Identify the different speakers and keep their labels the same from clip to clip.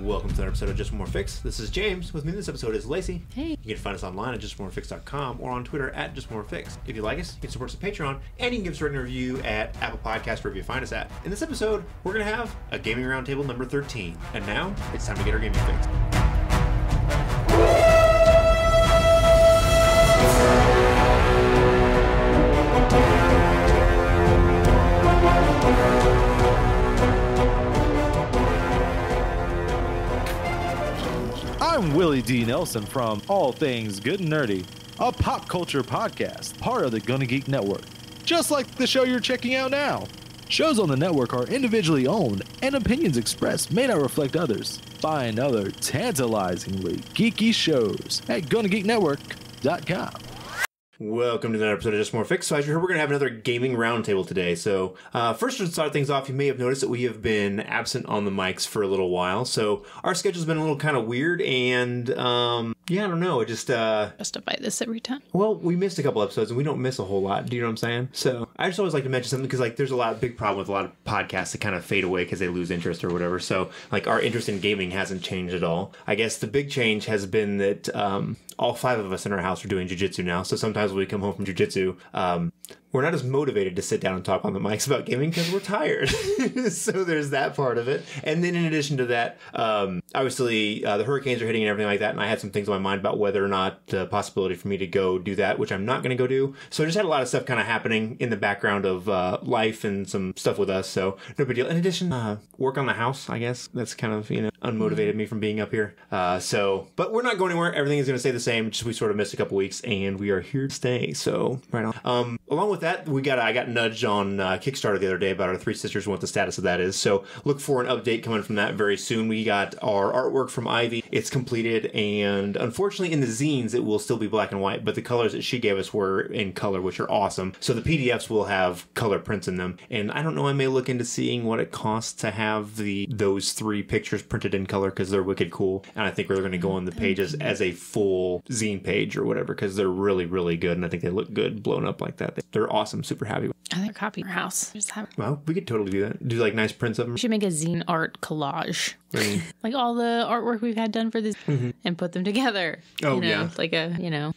Speaker 1: Welcome to another episode of Just More Fix. This is James. With me in this episode is Lacey.
Speaker 2: Hey.
Speaker 1: You can find us online at justmorefix.com or on Twitter at justmorefix. If you like us, you can support us at Patreon, and you can give us a written review at Apple Podcasts, wherever you find us at. In this episode, we're going to have a Gaming Roundtable number 13. And now, it's time to get our gaming fix.
Speaker 3: I'm Willie D. Nelson from All Things Good and Nerdy, a pop culture podcast, part of the Gonna Geek Network. Just like the show you're checking out now. Shows on the network are individually owned, and opinions expressed may not reflect others. Find other tantalizingly geeky shows at GonnaGeekNetwork.com.
Speaker 1: Welcome to another episode of Just More Fix. So as you heard, we're going to have another gaming roundtable today. So first to start things off, you may have noticed that we have been absent on the mics for a little while. So our schedule's been a little kind of weird, and yeah, I don't know. It just
Speaker 2: justify this every time.
Speaker 1: Well, we missed a couple episodes, and we don't miss a whole lot. Do you know what I'm saying? So I just always like to mention something because like there's a big problem with a lot of podcasts that kind of fade away because they lose interest or whatever. So like our interest in gaming hasn't changed at all. I guess the big change has been that all five of us in our house are doing jiu-jitsu now. So sometimes when we come home from jiu-jitsu, we're not as motivated to sit down and talk on the mics about gaming because we're tired. So there's that part of it. And then in addition to that, obviously the hurricanes are hitting and everything like that. And I had some things on my mind about whether or not the possibility for me to go do that, which I'm not going to go do. So I just had a lot of stuff kind of happening in the background of life and some stuff with us. So no big deal. In addition, work on the house, I guess. That's kind of, unmotivated me from being up here. But we're not going anywhere. Everything is going to stay the same. Just we sort of missed a couple weeks and we are here to stay. So right on. Along with that, I got nudged on Kickstarter the other day about our Three Sisters and what the status of that is. So look for an update coming from that very soon. We got our artwork from Ivy. It's completed, and unfortunately in the zines it will still be black and white, but the colors that she gave us were in color, which are awesome. So the PDFs will have color prints in them, and I don't know, I may look into seeing what it costs to have those three pictures printed in color because they're wicked cool, and I think we're going to go on the pages as a full zine page or whatever because they're really, really good, and I think they look good blown up like that. They're awesome. Super happy with.
Speaker 2: I think copy our house. Just have.
Speaker 1: Well, we could totally do that. Do like nice prints of them.
Speaker 2: We should make a zine art collage. Like all the artwork we've had done for this and put them together.
Speaker 1: Oh, yeah.
Speaker 2: Like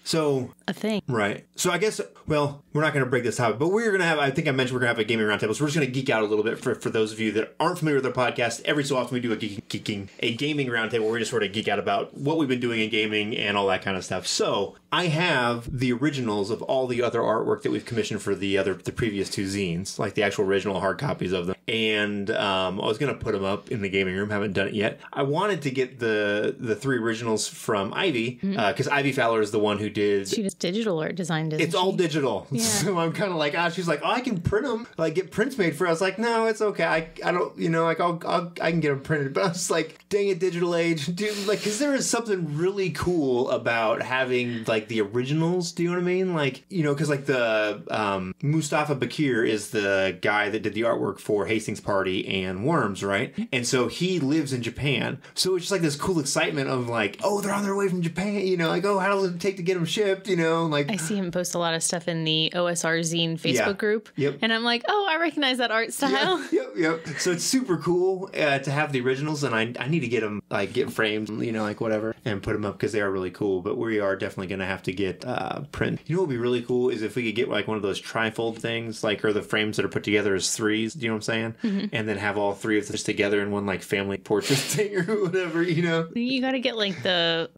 Speaker 1: So
Speaker 2: a thing.
Speaker 1: Right. So I guess, well, we're not going to break this topic, but we're going to have, I think I mentioned we're going to have a gaming roundtable. So we're just going to geek out a little bit for those of you that aren't familiar with our podcast. Every so often we do a gaming roundtable where we just sort of geek out about what we've been doing in gaming and all that kind of stuff. So I have the originals of all the other artwork that we've commissioned for the previous two zines, like the actual original hard copies of them. And I was going to put them up in the gaming room. Haven't done it yet. I wanted to get the three originals from Ivy because Ivy Fowler is the one who did.
Speaker 2: She does digital art design, doesn't
Speaker 1: It's all digital. Yeah. So I'm kind of like, she's like, I can print them, like get prints made for. I was like, no, it's okay. I don't, like I can get them printed. But I was like, dang it, digital age, dude. Like, because there is something really cool about having like the originals. Do you know what I mean? Like, because like the Mustafa Bakir is the guy that did the artwork for Hastings Party and Worms, right? And so he lives in Japan. So it's just like this cool excitement of like, oh, they're on their way from Japan. Like, oh, how does it take to get them shipped? Like
Speaker 2: I see him post a lot of stuff in the OSR Zine Facebook group.
Speaker 1: Yep.
Speaker 2: And I'm like, oh, I recognize that art style.
Speaker 1: Yep. So it's super cool to have the originals, and I need to get them, like get frames, like whatever, and put them up because they are really cool. But we are definitely going to have to get print. What would be really cool is if we could get like one of those trifold things, like, or the frames that are put together as threes. Do you know what I'm saying? And then have all three of this together in one like family portrait thing or whatever.
Speaker 2: You got to get like the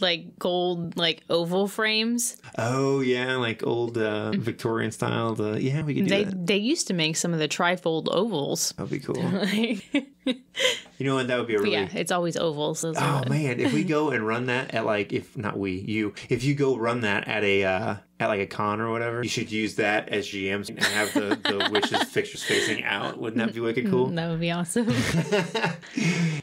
Speaker 2: like gold like oval frames.
Speaker 1: Oh yeah, like old Victorian style. We could do that.
Speaker 2: They used to make some of the trifold ovals.
Speaker 1: That'd be cool. That would be a really...
Speaker 2: yeah, it's always ovals.
Speaker 1: Oh man, if we go and run that at like, if you go run that at a con or whatever, you should use that as GMs and have the witches fixtures facing out. Wouldn't that be wicked cool?
Speaker 2: That would be awesome.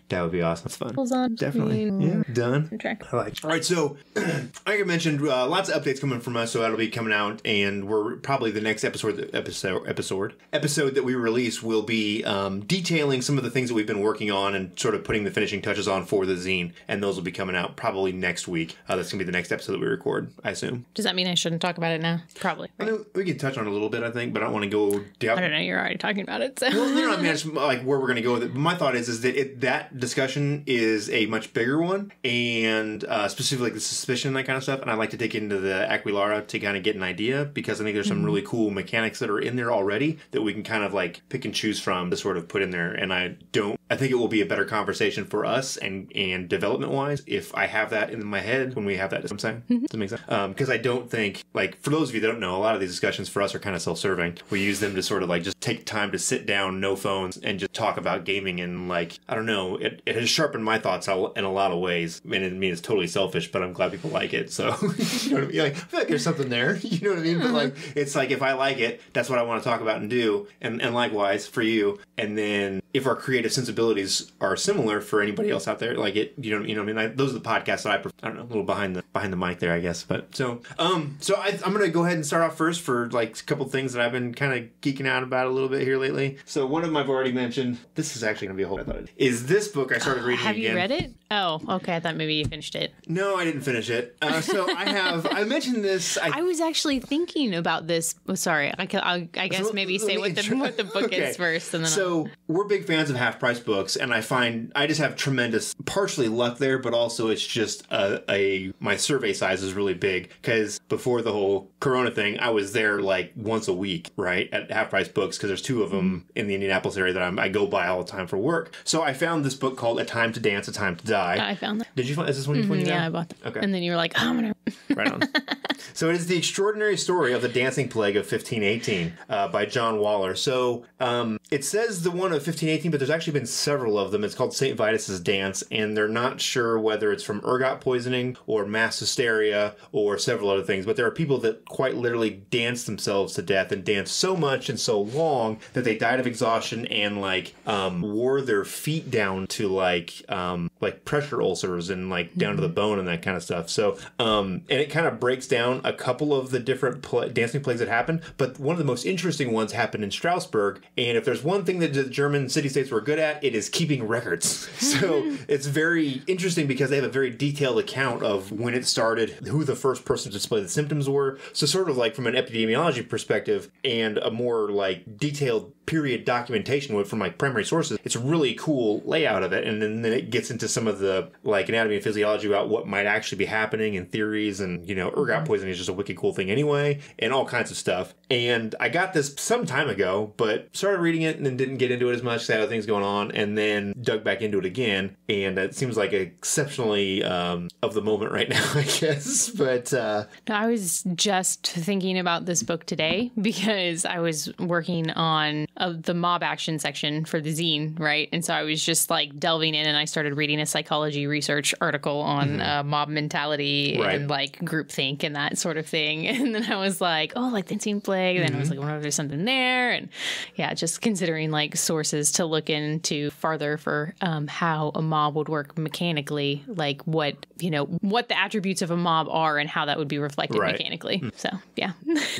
Speaker 1: That would be awesome. It's fun.
Speaker 2: Pulls on.
Speaker 1: Definitely. Yeah. Done.
Speaker 2: I
Speaker 1: like. All right. So, like I mentioned, lots of updates coming from us. So that'll be coming out, and we're probably the next episode that we release will be detailing some of the things that we've been working on and sort of putting the finishing touches on for the zine, and those will be coming out probably next week. That's going to be the next episode that we record, I assume.
Speaker 2: Does that mean I shouldn't talk about it now? Probably. Right?
Speaker 1: I mean, we can touch on it a little bit, I think, but I don't want to go down.
Speaker 2: I don't know. You're already talking about it. So.
Speaker 1: Well, I mean, it's like where we're going to go with it. But my thought is that that discussion is a much bigger one, and specifically like the suspicion and that kind of stuff. And I'd like to dig into the Aguilara to kind of get an idea, because I think there's some really cool mechanics that are in there already that we can kind of like pick and choose from to sort of put in there. And I think it will be a better conversation for us and development wise if I have that in my head when we have that. Does that make sense? Does that make sense? Because I don't think, like, for those of you that don't know, a lot of these discussions for us are kind of self-serving. We use them to sort of like just take time to sit down, no phones, and just talk about gaming. And like, I don't know, it has sharpened my thoughts in a lot of ways. And I mean, it's totally selfish, but I'm glad people like it. So, you know what I mean? Like, I feel like there's something there. You know what I mean? But like, it's like, if I like it, that's what I want to talk about and do. And likewise for you. And then if our creative sensibilities are similar for anybody else out there, like it, you know what I mean? Those are the podcasts that I don't know, a little behind the mic there, I guess. But so I'm going to go ahead and start off first for like a couple things that I've been kind of geeking out about a little bit here lately. So one of them I've already mentioned. This is actually going to be a whole, I thought it is this book I started reading
Speaker 2: Have
Speaker 1: again.
Speaker 2: you read it? Oh, okay. I thought maybe you finished it.
Speaker 1: No, I didn't finish it. So I mentioned this.
Speaker 2: I was actually thinking about this. Oh, sorry. I guess maybe say what the book is first. And then
Speaker 1: so we're big fans of half-price books, and I find I just have tremendous, partially luck there, but also it's just my survey size is really big, because before the whole Corona thing, I was there like once a week, right, at half-price books, because there's two of them in the Indianapolis area that I go by all the time for work. So I found this book called A Time to Dance, A Time to Die.
Speaker 2: I found that.
Speaker 1: Did you find? Is this one you found?
Speaker 2: Yeah, I bought that.
Speaker 1: Okay.
Speaker 2: And then you were like, oh, I'm gonna.
Speaker 1: Right on. So it is The Extraordinary Story of the Dancing Plague of 1518 by John Waller. So it says the one of 1518, but there's actually been several of them. It's called St. Vitus's Dance, and they're not sure whether it's from ergot poisoning or mass hysteria or several other things. But there are people that quite literally dance themselves to death, and dance so much and so long that they died of exhaustion and like wore their feet down to like pressure ulcers and like down to the bone and that kind of stuff. So and it kind of breaks down a couple of the different dancing plagues that happened, but one of the most interesting ones happened in Strasbourg. And if there's one thing that the German city-states were good at, it is keeping records. So it's very interesting because they have a very detailed account of when it started, who the first person to display the symptoms were. So sort of like from an epidemiology perspective and a more like detailed period documentation from like primary sources, it's a really cool layout of it. And then it gets into some of the like anatomy and physiology about what might actually be happening and theories. And, you know, ergot poisoning is just a wicked cool thing anyway, and all kinds of stuff. And I got this some time ago, but started reading it and then didn't get into it as much because I had other things going on, and then dug back into it again. And it seems like exceptionally of the moment right now, I guess. But
Speaker 2: I was just thinking about this book today because I was working on the mob action section for the zine, right? And so I was just like delving in, and I started reading a psychology research article on mob mentality and like groupthink and that sort of thing. And then I was like, oh, like dancing plague. And then I was like, I wonder if there's something there. And yeah, just considering like sources to look into farther for how a mob would work mechanically, like what the attributes of a mob are and how that would be reflected mechanically. So yeah.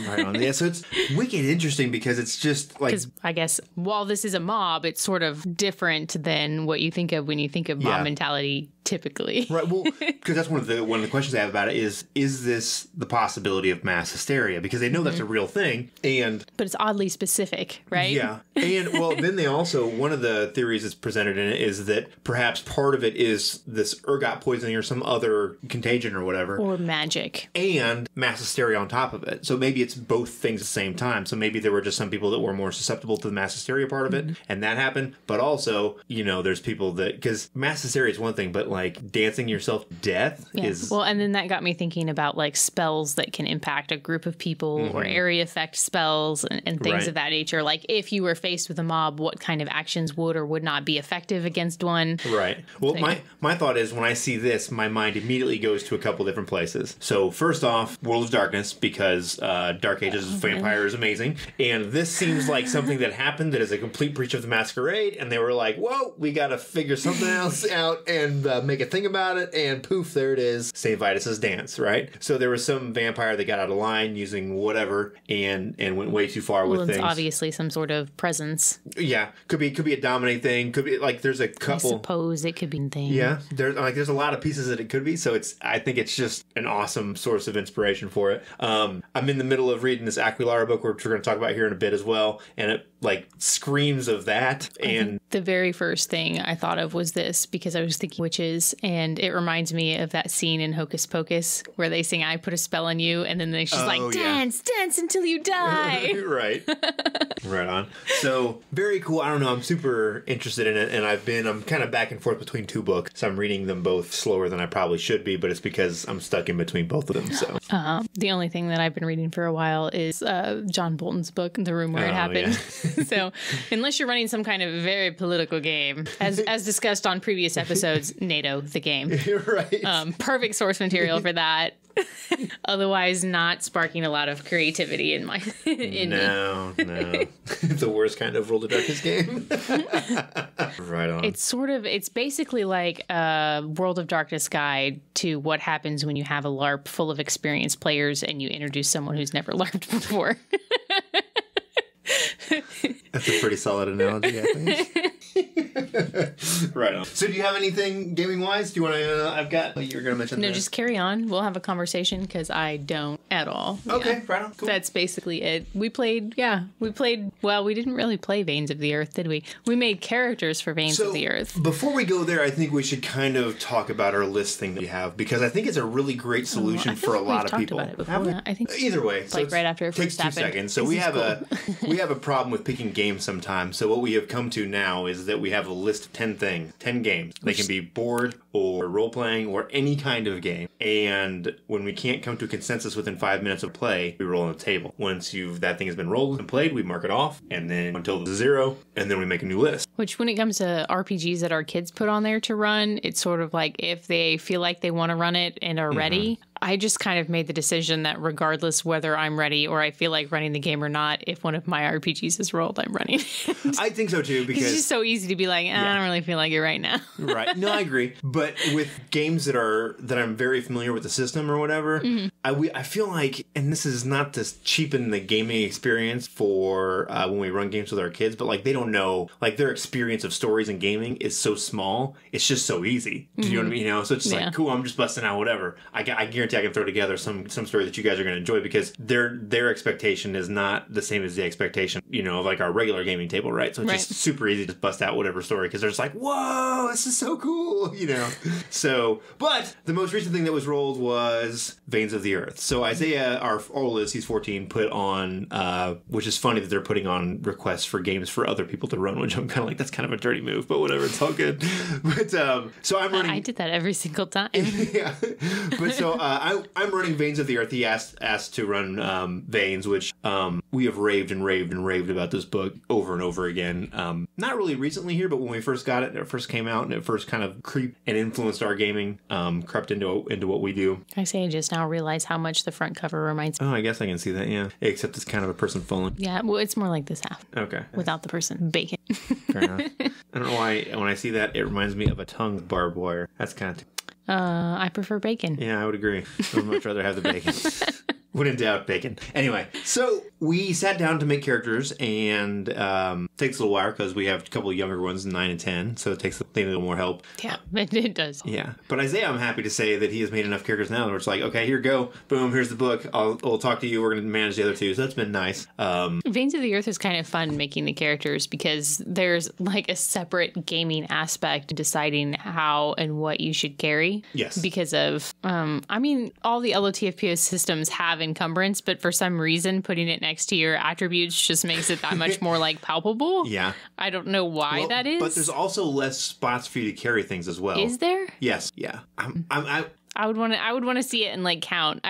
Speaker 1: Right on. Yeah, so it's wicked interesting because it's just like,
Speaker 2: because I guess while this is a mob, it's sort of different than what you think of when you think of mob mentality typically.
Speaker 1: Right. Well, because that's one of the questions I have about it is this the possibility of mass hysteria? Because they know that's a real thing, but
Speaker 2: it's oddly specific, right?
Speaker 1: Yeah. And well, then they also, one of the theories that's presented in it is that perhaps part of it is this ergot poisoning or some other contagion or whatever,
Speaker 2: or magic,
Speaker 1: and mass hysteria on top of it. So maybe it's both things at the same time. So maybe there were just some people that were more susceptible to the mass hysteria part of it, and that happened. But also, there's people that, because mass hysteria is one thing, but like dancing yourself to death is...
Speaker 2: Well, and then that got me thinking about like spells that can impact a group of people or area effect spells and things of that nature. Like if you were faced with a mob, what kind of actions would or would not be effective against one?
Speaker 1: Right. Well, my thought is when I see this, my mind immediately goes to a couple different places. So first off, World of Darkness, because Dark Ages Vampire is amazing. And this seems like something that happened that is a complete breach of the masquerade. And they were like, whoa, we got to figure something else out and make a thing about it, and poof, there it is. St. Vitus's dance, right? So there was some vampire that got out of line using whatever and went way too far with
Speaker 2: it's
Speaker 1: things.
Speaker 2: Obviously some sort of presence.
Speaker 1: Yeah, could be a dominate thing. Could be like there's a couple.
Speaker 2: I suppose it could be a thing.
Speaker 1: Yeah, there's a lot of pieces that it could be. So I think it's just an awesome source of inspiration for it. I'm in the middle of reading this Aguilara book, which we're going to talk about here in a bit as well, and it like screams of that. And
Speaker 2: the very first thing I thought of was this, because I was thinking witches, and it reminds me of that scene in Hocus Pocus where they sing "I put a spell on you," and then she's like, "Dance, dance until you die."
Speaker 1: Right. Right on. So very cool. I don't know. I'm super interested in it, and I'm kind of back and forth between two books. So I'm reading them both slower than I probably should be, but it's because I'm stuck in between both of them. So
Speaker 2: the only thing that I've been reading for a while is John Bolton's book, The Room Where It Happened. Yeah. So unless you're running some kind of very political game, as discussed on previous episodes, NATO the game,
Speaker 1: right?
Speaker 2: Perfect source material for that. Otherwise, not sparking a lot of creativity in my
Speaker 1: No. The worst kind of World of Darkness game. Right on.
Speaker 2: It's basically like a World of Darkness guide to what happens when you have a LARP full of experienced players and you introduce someone who's never LARPed before.
Speaker 1: That's a pretty solid analogy, I think. Right on. So do you have anything gaming-wise? Do you want to... I've got... You were going to mention
Speaker 2: No, just carry on. We'll have a conversation, because I don't at all.
Speaker 1: Okay,
Speaker 2: yeah.
Speaker 1: right on. Cool.
Speaker 2: That's basically it. We played... Well, we didn't really play Veins of the Earth, did we? We made characters for Veins of the Earth.
Speaker 1: Before we go there, I think we should kind of talk about our list thing that we have, because I think it's a really great solution for a lot of people.
Speaker 2: About it before. I think
Speaker 1: either way.
Speaker 2: Like right after it
Speaker 1: takes
Speaker 2: first
Speaker 1: 2
Speaker 2: happened.
Speaker 1: seconds. So we have a problem with picking games sometimes. So what we have come to now is that we have a list of 10 games. They can be board or role-playing or any kind of game. And when we can't come to a consensus within 5 minutes of play, we roll on the table. Once that thing has been rolled and played, we mark it off, and then until it's 0, and then we make a new list.
Speaker 2: Which, when it comes to RPGs that our kids put on there to run, it's sort of like if they feel like they want to run it and are ready. I just kind of made the decision that regardless whether I'm ready or I feel like running the game or not, if one of my RPGs is rolled, I'm running it.
Speaker 1: I think so too, because
Speaker 2: it's just so easy to be like, I don't really feel like it right now.
Speaker 1: Right. No, I agree. But with games that I'm very familiar with the system or whatever, I feel like, and this is not to cheapen the gaming experience for when we run games with our kids, but like they don't know, like their experience of stories and gaming is so small. It's just so easy. Do you know what I mean? So it's just like, cool, I'm just busting out whatever. I guarantee I can throw together some story that you guys are going to enjoy, because their expectation is not the same as the expectation, of like our regular gaming table, right? So it's just super easy to bust out whatever story, because they're just like, whoa, this is so cool, So, but the most recent thing that was rolled was Veins of the Earth. So Isaiah, our oldest, he's 14, put on, which is funny that they're putting on requests for games for other people to run, which I'm kind of like, that's kind of a dirty move, but whatever, it's all good. But so I'm running.
Speaker 2: I did that every single time.
Speaker 1: Yeah, but so I'm running Veins of the Earth. He asked to run Veins, which we have raved and raved and raved about this book over and over again. Not really recently here, but when we first got it, and it first came out, and it first kind of creeped and influenced our gaming, crept into what we do.
Speaker 2: I just now realize how much the front cover reminds me.
Speaker 1: Oh, I guess I can see that, yeah. Except it's kind of a person falling.
Speaker 2: Yeah, well, it's more like this half.
Speaker 1: Okay.
Speaker 2: Without the person. Bacon.
Speaker 1: Fair enough. I don't know why, when I see that, it reminds me of a tongue with barbed wire. That's kind of...
Speaker 2: I prefer bacon.
Speaker 1: Yeah, I would agree. I would much rather have the bacon. When in doubt, bacon. Anyway, so we sat down to make characters, and takes a little while because we have a couple of younger ones, 9 and 10, so it takes a little more help.
Speaker 2: Yeah, it does.
Speaker 1: Yeah, but Isaiah, I'm happy to say that he has made enough characters now where it's like, okay, here you go, boom, here's the book. I'll talk to you. We're going to manage the other two, so that's been nice.
Speaker 2: Veins of the Earth is kind of fun making the characters, because there's like a separate gaming aspect deciding how and what you should carry.
Speaker 1: Yes.
Speaker 2: Because of, all the LOTFPO systems have encumbrance, but for some reason putting it next to your attributes just makes it that much more like palpable.
Speaker 1: Yeah.
Speaker 2: I don't know why that is.
Speaker 1: But there's also less spots for you to carry things as well.
Speaker 2: Is there?
Speaker 1: Yes. Yeah.
Speaker 2: I would want to see it and like count.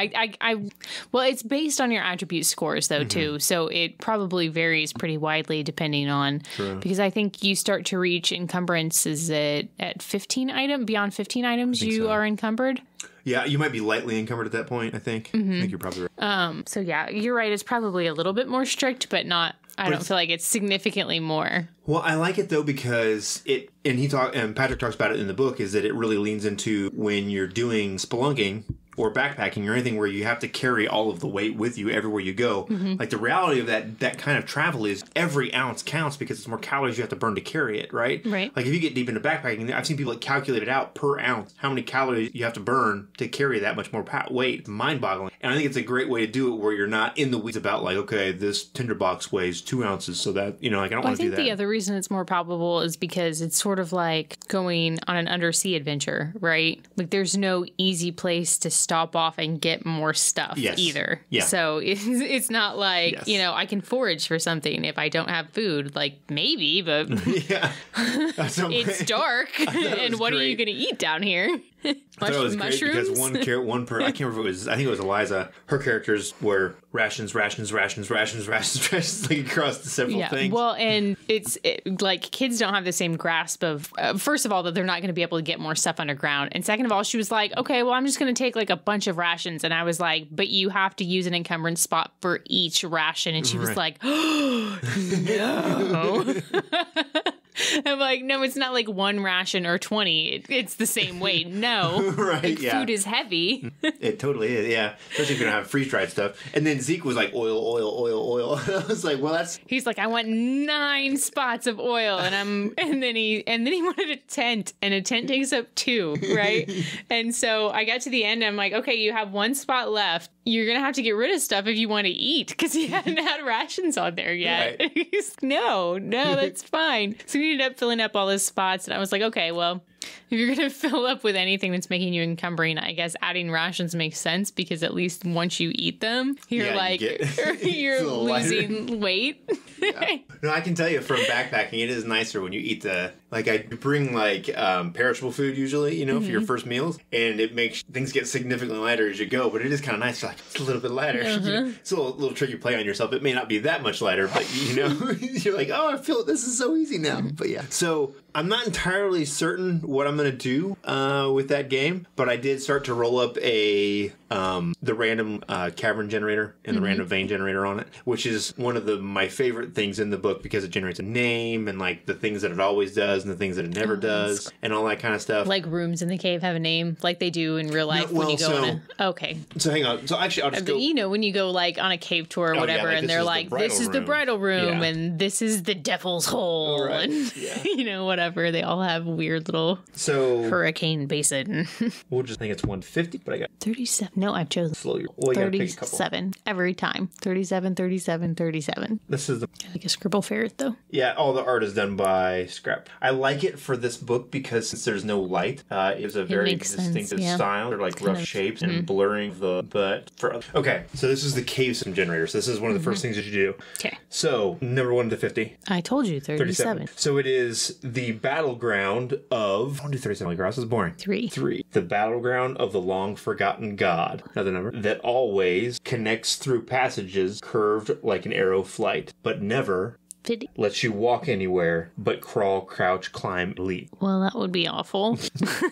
Speaker 2: Well, it's based on your attribute scores though too, so it probably varies pretty widely depending on.
Speaker 1: True.
Speaker 2: Because I think you start to reach encumbrances at 15 items. Beyond 15 items, you are encumbered.
Speaker 1: Yeah, you might be lightly encumbered at that point, I think. I think you're probably right.
Speaker 2: So yeah, you're right. It's probably a little bit more strict, but not I don't feel like it's significantly more.
Speaker 1: Well, I like it though because and Patrick talks about it in the book, is that it really leans into when you're doing spelunking or backpacking or anything where you have to carry all of the weight with you everywhere you go. Like the reality of that kind of travel is every ounce counts because it's more calories you have to burn to carry it, right?
Speaker 2: Right.
Speaker 1: Like if you get deep into backpacking, I've seen people calculate it out per ounce, how many calories you have to burn to carry that much more weight. It's mind-boggling. And I think it's a great way to do it where you're not in the weeds about like, okay, this tinderbox weighs 2 ounces, so that, I don't want to do that.
Speaker 2: I think the other reason it's more probable is because it's sort of like going on an undersea adventure, right? Like there's no easy place to stop off and get more stuff either.
Speaker 1: Yeah.
Speaker 2: So it's not like, I can forage for something if I don't have food. Like maybe, but it's dark. And what are you going to eat down here?
Speaker 1: I thought it was great because one I can't remember if it was, I think it was Eliza, her characters were rations, like across the several things.
Speaker 2: Well, and like kids don't have the same grasp of, first of all, that they're not going to be able to get more stuff underground. And second of all, she was like, okay, well, I'm just going to take like a bunch of rations. And I was like, but you have to use an encumbrance spot for each ration. And she was like, oh, no. I'm like, no, it's not like one ration or 20. It's the same weight. No.
Speaker 1: Right,
Speaker 2: Food is heavy.
Speaker 1: It totally is, yeah. Especially if you're going to have freeze-dried stuff. And then Zeke was like, oil. I was like, well, that's...
Speaker 2: He's like, I want 9 spots of oil. And then he wanted a tent. And a tent takes up 2, right? And so I got to the end. I'm like, okay, you have 1 spot left. You're going to have to get rid of stuff if you want to eat. Because he hadn't had rations on there yet. Right. He's no, that's fine. So we ended up filling up all those spots. And I was like, okay, well, if you're going to fill up with anything that's making you encumbering, I guess adding rations makes sense because at least once you eat them, you're you're losing weight.
Speaker 1: Yeah. No, I can tell you from backpacking, it is nicer when you eat I bring perishable food usually, for your first meals, and it makes things get significantly lighter as you go, but it is kind of nice. You're like, it's a little bit lighter. It's a little tricky play on yourself. It may not be that much lighter, but you're like, oh, I feel this is so easy now. But yeah. So I'm not entirely certain what I'm going to do with that game, but I did start to roll up the random cavern generator and the random vein generator on it, which is one of my favorite things in the book because it generates a name and like the things that it always does and the things that it never does and all that kind of stuff.
Speaker 2: Like rooms in the cave have a name like they do in real life when you go on a... Okay.
Speaker 1: So hang on. So actually I'll just go...
Speaker 2: when you go like on a cave tour or whatever and they're like, this is the bridal room and this is the devil's hole and whatever. They all have weird little hurricane basin.
Speaker 1: We'll just think it's 150, but I got
Speaker 2: 37. No, I've chosen 37 every time. 37, 37, 37.
Speaker 1: This is
Speaker 2: I like a scribble ferret though.
Speaker 1: Yeah, all the art is done by Scrap. I like it for this book because since there's no light, it's a very distinctive style. They're like rough shapes and blurring okay, so this is the cave sim generator. So this is one of the first things that you do.
Speaker 2: Okay.
Speaker 1: So number 1 to 50.
Speaker 2: I told you 37.
Speaker 1: So it is the battleground of... I don't do 37 grass. It's boring.
Speaker 2: 3.
Speaker 1: The battleground of the long forgotten god. Another number. That always connects through passages curved like an arrow flight, but never...
Speaker 2: 50.
Speaker 1: Lets you walk anywhere but crawl, crouch, climb, leap.
Speaker 2: Well, that would be awful.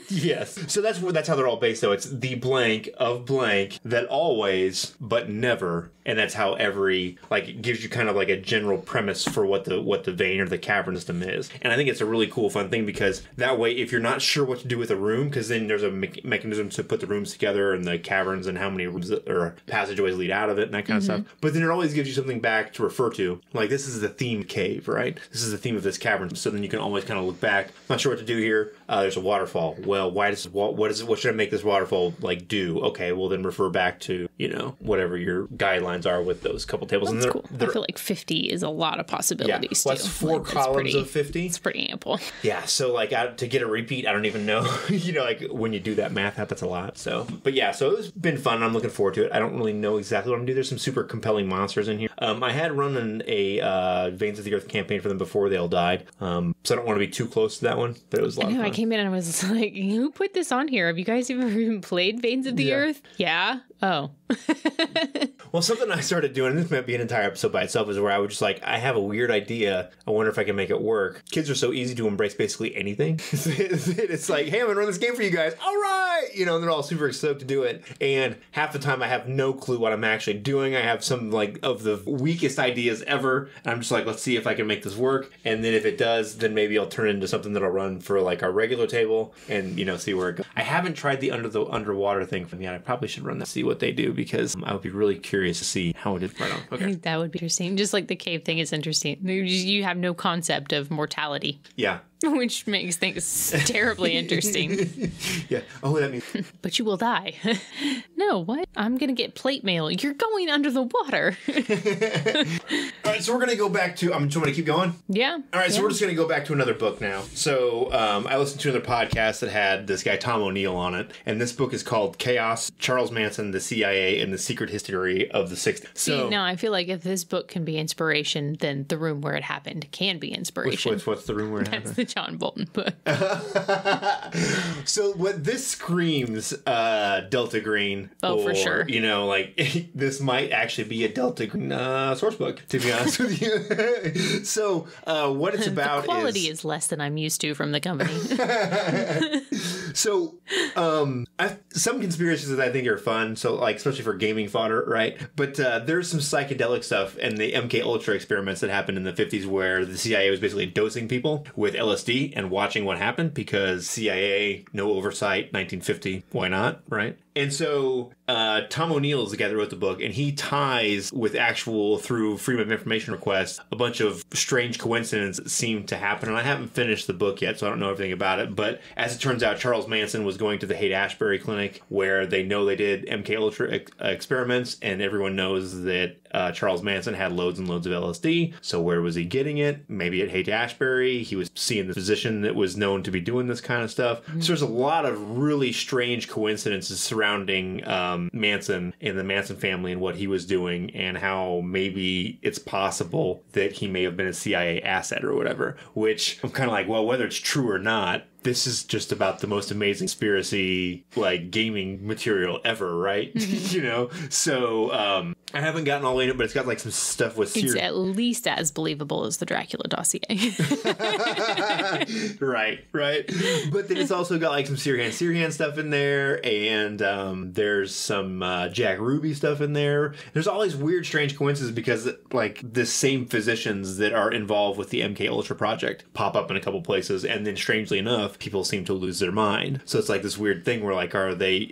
Speaker 1: Yes. So that's how they're all based, though. It's the blank of blank that always but never, and that's how it gives you kind of like a general premise for what the vein or the cavern system is. And I think it's a really cool, fun thing because that way, if you're not sure what to do with a room, because then there's a mechanism to put the rooms together and the caverns and how many rooms or passageways lead out of it and that kind of stuff. But then it always gives you something back to refer to. Like, this is the theme cave, right? This is the theme of this cavern. So then you can always kind of look back. Not sure what to do here. There's a waterfall. Well, what should I make this waterfall do? Okay, well then refer back to, whatever your guidelines are with those couple tables.
Speaker 2: That's cool. I feel like 50 is a lot of possibilities too.
Speaker 1: That's 4 columns of 50.
Speaker 2: It's pretty ample.
Speaker 1: Yeah, so to get a repeat, I don't even know. When you do that math out, that's a lot. So, but yeah, so it's been fun. I'm looking forward to it. I don't really know exactly what I'm going to do. There's some super compelling monsters in here. I had run a Veins of the Earth campaign for them before they all died. So I don't want to be too close to that one, but it was a lot of fun. I
Speaker 2: came in and I was like, who put this on here? Have you guys ever even played Veins of the Earth? Yeah. Oh.
Speaker 1: Well, something I started doing, and this might be an entire episode by itself, is where I would just like, I have a weird idea. I wonder if I can make it work. Kids are so easy to embrace basically anything. It's like, hey, I'm going to run this game for you guys. All right. You know, and they're all super stoked to do it. And half the time I have no clue what I'm actually doing. I have some like of the weakest ideas ever. And I'm just like, let's see if I can make this work. And then if it does, then maybe I'll turn it into something that'll run for like our regular table and, you know, see where it goes. I haven't tried the underwater thing from yet. I probably should run that, see what they do, because I would be really curious to see how it is. Right on. Okay.
Speaker 2: I think that would be interesting. Just like the cave thing is interesting. You have no concept of mortality.
Speaker 1: Yeah.
Speaker 2: Which makes things terribly interesting.
Speaker 1: Yeah. Oh, that means...
Speaker 2: But you will die. No, what? I'm going to get plate mail. You're going under the water.
Speaker 1: All right, so we're going to go back to... I'm just going to keep going?
Speaker 2: Yeah.
Speaker 1: All right, so we're just going to go back to another book now. So I listened to another podcast that had this guy, Tom O'Neill, on it. And this book is called Chaos, Charles Manson, the CIA, and the Secret History of the 60s.
Speaker 2: See, now I feel like if this book can be inspiration, then The Room Where It Happened can be inspiration.
Speaker 1: What's The Room Where It Happened?
Speaker 2: That's the John Bolton book.
Speaker 1: So what this screams Delta Green.
Speaker 2: Oh,
Speaker 1: or,
Speaker 2: for sure.
Speaker 1: You know, like this might actually be a Delta Green source book, to be honest with you. So what it's about
Speaker 2: the quality is less than I'm used to from the company.
Speaker 1: So some conspiracies that I think are fun, so like especially for gaming fodder, right? But there's some psychedelic stuff and the MK Ultra experiments that happened in the 50s where the CIA was basically dosing people with LSD and watching what happened because CIA, no oversight, 1950, why not, right? And so Tom O'Neill is the guy that wrote the book, and he ties with actual, through Freedom of Information requests, a bunch of strange coincidences that seem to happen. And I haven't finished the book yet, so I don't know everything about it. But as it turns out, Charles Manson was going to the Haight-Ashbury clinic where they know they did MK Ultra experiments, and everyone knows that Charles Manson had loads and loads of LSD. So where was he getting it? Maybe at Haight-Ashbury. He was seeing the physician that was known to be doing this kind of stuff. So there's a lot of really strange coincidences surrounding Manson and the Manson family and what he was doing and how maybe it's possible that he may have been a CIA asset or whatever, which I'm kind of like, well, whether it's true or not, this is just about the most amazing conspiracy, like, gaming material ever, right? You know? So, I haven't gotten all in it, but it's got, like, some stuff with...
Speaker 2: It's at least as believable as the Dracula dossier.
Speaker 1: Right. But then it's also got, like, some Sirhan stuff in there, and there's some Jack Ruby stuff in there. There's all these weird, strange coincidences because, like, the same physicians that are involved with the MK Ultra project pop up in a couple places, and then, strangely enough, people seem to lose their mind. So it's like this weird thing where like, are they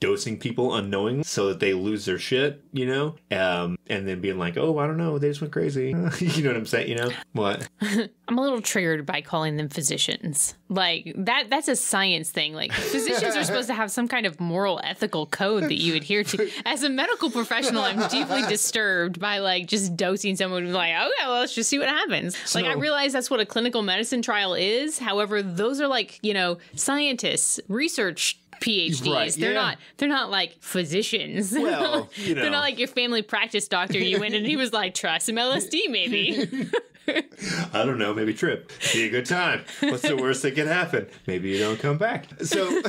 Speaker 1: dosing people unknowingly so that they lose their shit, you know? And then being like, oh, I don't know, they just went crazy. You know what I'm saying? You know? What?
Speaker 2: I'm a little triggered by calling them physicians. Like that's a science thing. Like physicians are supposed to have some kind of moral, ethical code that you adhere to. As a medical professional, I'm deeply disturbed by like just dosing someone who's like, okay, well, let's just see what happens. Like I realize that's what a clinical medicine trial is. However, those are like, you know, scientists, research PhDs.
Speaker 1: Right,
Speaker 2: They're not like physicians.
Speaker 1: Well, you know.
Speaker 2: They're not like your family practice doctor you went and he was like, try some LSD maybe.
Speaker 1: I don't know, maybe trip. Be a good time. What's the worst that could happen? Maybe you don't come back. So,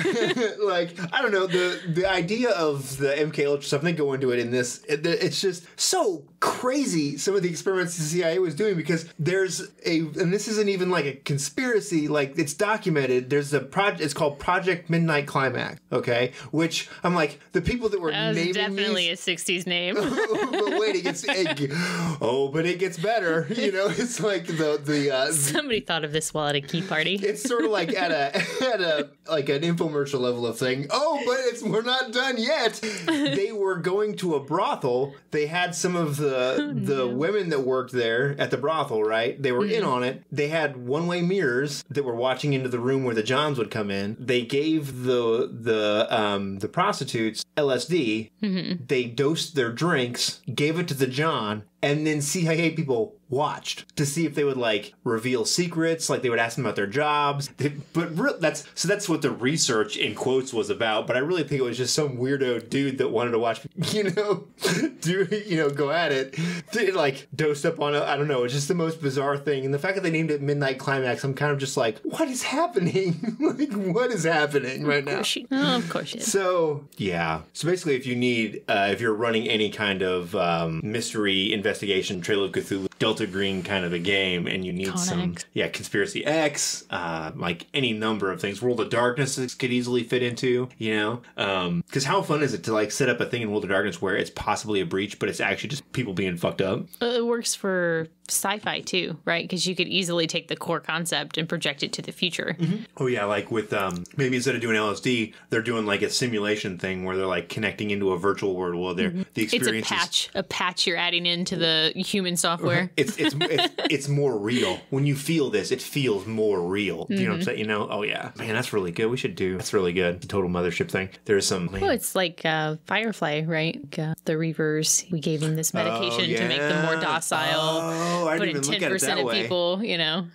Speaker 1: like, I don't know, the idea of the MK Ultra stuff, they go into it in this, it's just so crazy, some of the experiments the CIA was doing, because there's and this isn't even like a conspiracy, like, it's documented, there's a project, it's called Project Midnight Climax, okay? Which, I'm like, the people that were naming
Speaker 2: definitely
Speaker 1: these,
Speaker 2: a 60s name.
Speaker 1: But wait, but it gets better, you know? It's like the
Speaker 2: somebody thought of this while at a key party.
Speaker 1: It's sort of like at a like an infomercial level of saying, oh, but we're not done yet. They were going to a brothel. They had some of the women that worked there at the brothel, right? They were in on it. They had one-way mirrors that were watching into the room where the Johns would come in. They gave the prostitutes LSD. They dosed their drinks, gave it to the John, and then CIA people watched to see if they would like reveal secrets, like they would ask them about their jobs. That's what the research in quotes was about. But I really think it was just some weirdo dude that wanted to watch, go at it. They, like dosed up on I don't know. It's just the most bizarre thing. And the fact that they named it Midnight Climax, I'm kind of just like, what is happening? Like, what is happening right now?
Speaker 2: Of course you.
Speaker 1: So yeah. So basically, if you need, if you're running any kind of mystery investigation, Trail of Cthulhu, Delta Green kind of a game, and you need Conspiracy X, like any number of things. World of Darkness could easily fit into, because how fun is it to like set up a thing in World of Darkness where it's possibly a breach, but it's actually just people being fucked up?
Speaker 2: It works for sci-fi too, right? Because you could easily take the core concept and project it to the future.
Speaker 1: Mm-hmm. Oh yeah, like with maybe instead of doing LSD, they're doing like a simulation thing where they're like connecting into a virtual world. Well, the experience
Speaker 2: it's a patch you're adding into the human software.
Speaker 1: It's more real. When you feel this, it feels more real. You know what I'm saying? Oh yeah, man, that's really good. We should do. That's really good. The total mothership thing. There's some.
Speaker 2: Well, it's like Firefly, right? The Reavers. We gave them this medication to make them more docile.
Speaker 1: I
Speaker 2: but
Speaker 1: didn't
Speaker 2: in
Speaker 1: even look at it that
Speaker 2: 10% of
Speaker 1: way.
Speaker 2: people,
Speaker 1: Yeah.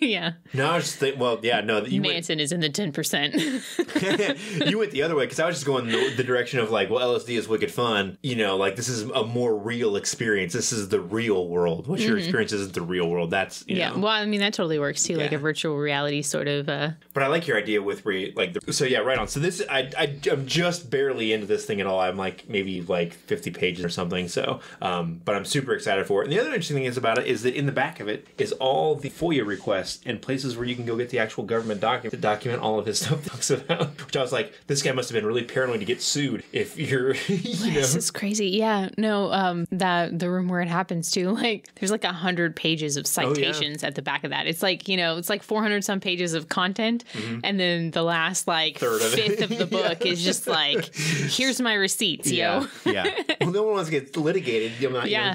Speaker 2: Yeah.
Speaker 1: No, I was just thinking,
Speaker 2: Manson is in the 10%.
Speaker 1: You went the other way, because I was just going the direction of like, well, LSD is wicked fun. Like this is a more real experience. This is the real world. What your experience isn't the real world. That's,
Speaker 2: Yeah, well, I mean, that totally works too, like a virtual reality sort of.
Speaker 1: But I like your idea with right on. So this, I'm just barely into this thing at all. I'm like maybe like 50 pages or something. So, but I'm super excited for it. And the other interesting thing about it is that in the back of it is all the FOIA requests and places where you can go get the actual government document to document all of his stuff talks about. Which I was like, this guy must have been really paranoid to get sued if you're,
Speaker 2: This is crazy. Yeah, no, that the room where it happens too, like there's like 100 pages of citations at the back of that. It's like, it's like 400 some pages of content. And then the last like fifth of the book is just like, here's my receipts, yo.
Speaker 1: Yeah. Well, no one wants to get litigated.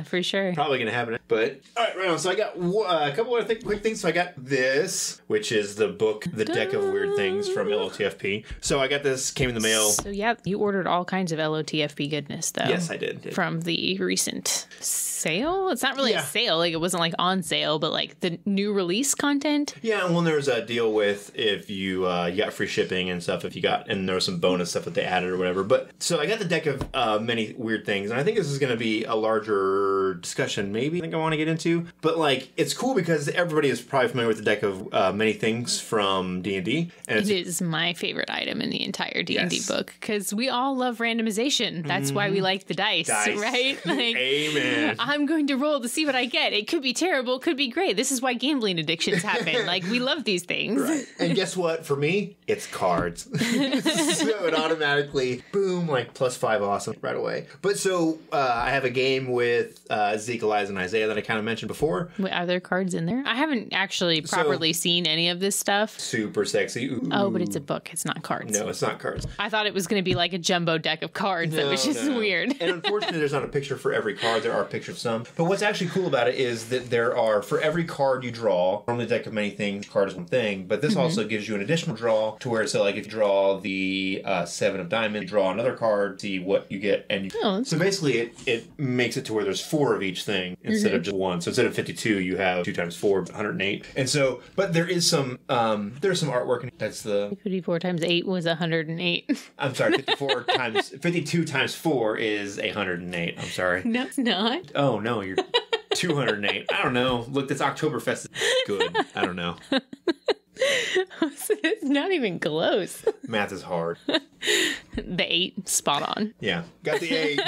Speaker 2: For sure.
Speaker 1: Probably going to happen. But all right on. So I got a couple other quick things. So I got this, which is the book, The Deck of Weird Things from LOTFP. So I got this, came in the mail.
Speaker 2: So yeah, you ordered all kinds of LOTFP goodness though.
Speaker 1: Yes, I did.
Speaker 2: From the recent sale. It's not really a sale. Like it wasn't like on sale, but like the new release content.
Speaker 1: Yeah, and when there was a deal with if you got free shipping and stuff, and there was some bonus stuff that they added or whatever. But so I got the deck of many weird things, and I think this is going to be a larger discussion. Maybe I think I want to get into, but like it's cool because everybody is probably familiar with the deck of many things from D&D, and
Speaker 2: it is my favorite item in the entire D&D book because we all love randomization. That's why we like the dice. Right? Like,
Speaker 1: amen.
Speaker 2: I'm going to roll to see what I get. It could be terrible, it could be great. This is why gambling addictions happen. Like we love these things.
Speaker 1: Right. And guess what? For me, it's cards. So it automatically boom, like +5 awesome right away. But so I have a game with Zeke, Eliza, and Isaiah that I kind of mentioned before.
Speaker 2: Wait, are there cards in there? I haven't actually properly seen any of this stuff.
Speaker 1: Super sexy. Ooh.
Speaker 2: Oh, but it's a book. It's not cards.
Speaker 1: No, it's not cards.
Speaker 2: I thought it was going to be like a jumbo deck of cards. That was just weird.
Speaker 1: And unfortunately, there's not a picture for every card. There are pictures of some. But what's actually cool about it is that there are, for every card you draw, normally a deck of many things, card is one thing, but this also gives you an additional draw to where, so like if you draw the 7 of diamonds, you draw another card, see what you get, and so basically it makes it to where there's 4 of each thing instead of just 1. So instead of 52, you have 2 times 4, 108. And so, but there is some, there's some artwork, and that's the
Speaker 2: 54 times 8 was 108.
Speaker 1: I'm sorry, 52 times 4 is 108. I'm sorry.
Speaker 2: No, it's not.
Speaker 1: Oh no, you're 208. I don't know. Look, this Oktoberfest is good. I don't know.
Speaker 2: It's not even close.
Speaker 1: Math is hard.
Speaker 2: The 8, spot on.
Speaker 1: Yeah, got the 8.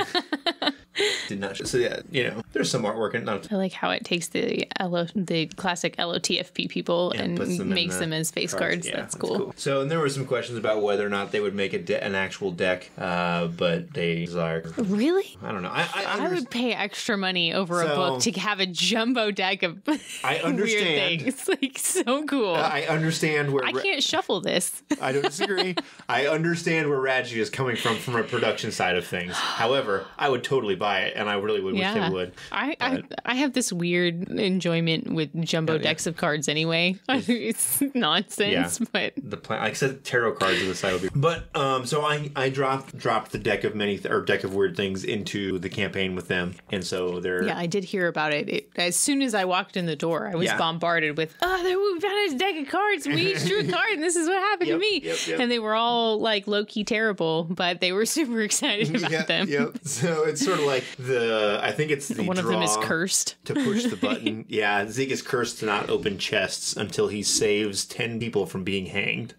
Speaker 1: Did not. So yeah, there's some artwork in it.
Speaker 2: I like how it takes the classic LOTFP people and makes them as face cards.
Speaker 1: Yeah,
Speaker 2: that's cool.
Speaker 1: So, and there were some questions about whether or not they would make an actual deck, but they desire.
Speaker 2: Really?
Speaker 1: I don't know.
Speaker 2: I would pay extra money over a book to have a jumbo deck of weird things. Like, so cool.
Speaker 1: I understand where...
Speaker 2: I can't shuffle this.
Speaker 1: I don't disagree. I understand where Radji is coming from a production side of things. However, I would totally buy buy it, and I really would wish they would.
Speaker 2: I have this weird enjoyment with jumbo decks of cards anyway. It's nonsense, but
Speaker 1: like I said, tarot cards of the side would be. But so I dropped the deck of deck of weird things into the campaign with them, and so they're
Speaker 2: I did hear about it. As soon as I walked in the door, I was bombarded with we found a deck of cards. We each drew a card, and this is what happened to me. Yep. And they were all like low key terrible, but they were super excited about them.
Speaker 1: Yep. So it's sort of like I think it's the
Speaker 2: one of them is cursed
Speaker 1: to push the button. Yeah, Zeke is cursed to not open chests until he saves 10 people from being hanged.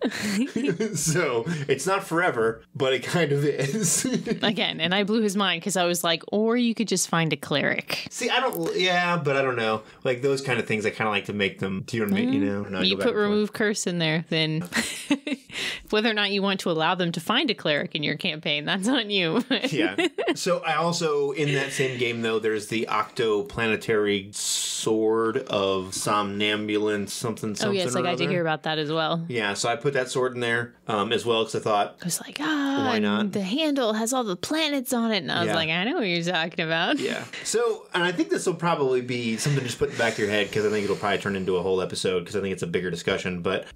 Speaker 1: So it's not forever, but it kind of is.
Speaker 2: Again, and I blew his mind because I was like, or you could just find a cleric.
Speaker 1: See, but I don't know. Like those kind of things, I kind of like to make them. Do you know what I mean?
Speaker 2: You put remove curse in there, then whether or not you want to allow them to find a cleric in your campaign, that's on you.
Speaker 1: Yeah. So I also, in that same game though, there's the octoplanetary sword of somnambulance, something.
Speaker 2: Oh yes, I did hear about that as well.
Speaker 1: Yeah, so I put that sword in there as well because I thought
Speaker 2: I was like, why not? The handle has all the planets on it, and I was like, I know what you're talking about.
Speaker 1: Yeah. So, and I think this will probably be something to just put in the back of your head because I think it'll probably turn into a whole episode because I think it's a bigger discussion. But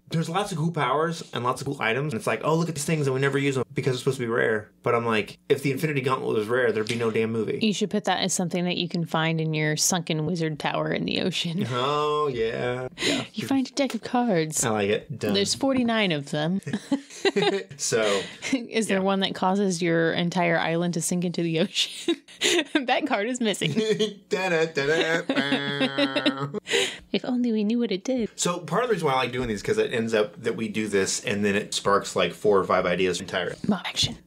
Speaker 1: there's lots of cool powers and lots of cool items, and it's like, oh, look at these things, and we never use them because it's supposed to be rare. But I'm like, if the Infinity Gauntlet was rare, there'd be no damn movie.
Speaker 2: You should put that as something that you can find in your sunken wizard tower in the ocean.
Speaker 1: Oh, yeah.
Speaker 2: You find a deck of cards.
Speaker 1: I like it. Done.
Speaker 2: There's 49 of them.
Speaker 1: So.
Speaker 2: Is there one that causes your entire island to sink into the ocean? That card is missing. If only we knew what it did.
Speaker 1: So part of the reason why I like doing these because it ends up that we do this and then it sparks like 4 or 5 ideas entirely.
Speaker 2: Mob action.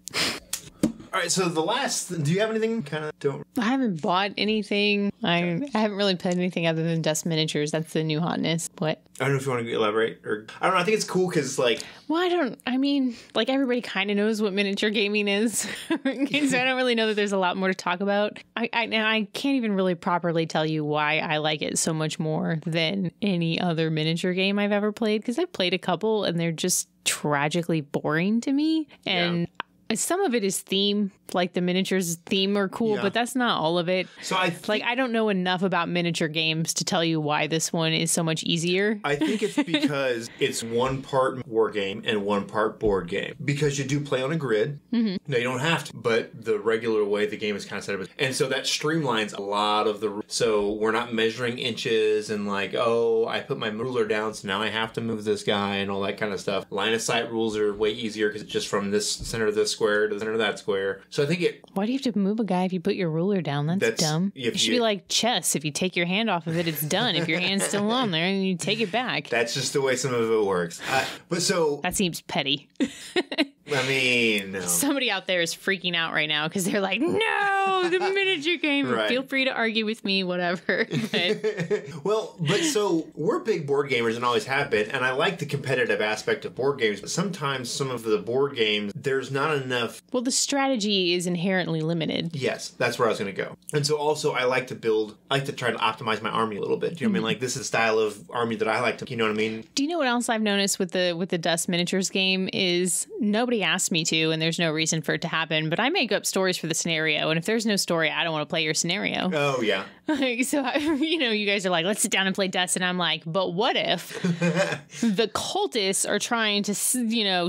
Speaker 1: All right, so do you have anything?
Speaker 2: I haven't bought anything. I haven't really played anything other than Dust Miniatures. That's the new hotness. What?
Speaker 1: I don't know if you want to elaborate or I don't know. I think it's cool because
Speaker 2: everybody kind of knows what miniature gaming is. So I don't really know that there's a lot more to talk about. I can't even really properly tell you why I like it so much more than any other miniature game I've ever played because I've played a couple and they're just tragically boring to me. And some of it is theme, like the miniatures theme are cool, but that's not all of it. So I don't know enough about miniature games to tell you why this one is so much easier.
Speaker 1: I think it's because it's one part war game and one part board game. Because you do play on a grid. Mm-hmm. No, you don't have to, but the regular way the game is kind of set up. And so that streamlines a lot of the... So we're not measuring inches and like, oh, I put my ruler down, so now I have to move this guy and all that kind of stuff. Line of sight rules are way easier because it's just from this center of this square to the center of that square. So I think
Speaker 2: why do you have to move a guy if you put your ruler down? That's dumb. It should be like chess. If you take your hand off of it, it's done. If your hand's still on there, and you take it back.
Speaker 1: That's just the way some of it works.
Speaker 2: That seems petty.
Speaker 1: I mean, no.
Speaker 2: Somebody out there is freaking out right now because they're like, no, the miniature game. Right. Feel free to argue with me, whatever. But
Speaker 1: so we're big board gamers and always have been, and I like the competitive aspect of board games, but sometimes some of the board games, there's not enough.
Speaker 2: Well, the strategy is inherently limited.
Speaker 1: Yes, that's where I was going to go. And so also I like to try to optimize my army a little bit. Do you know what I mean? Like this is the style of army that I like to, you know what I mean?
Speaker 2: Do you know what else I've noticed with the Dust Miniatures game is nobody asked me to, and there's no reason for it to happen, but I make up stories for the scenario, and if there's no story, I don't want to play your scenario.
Speaker 1: Oh, yeah.
Speaker 2: So, you guys are like, let's sit down and play Dust, and I'm like, but what if the cultists are trying to,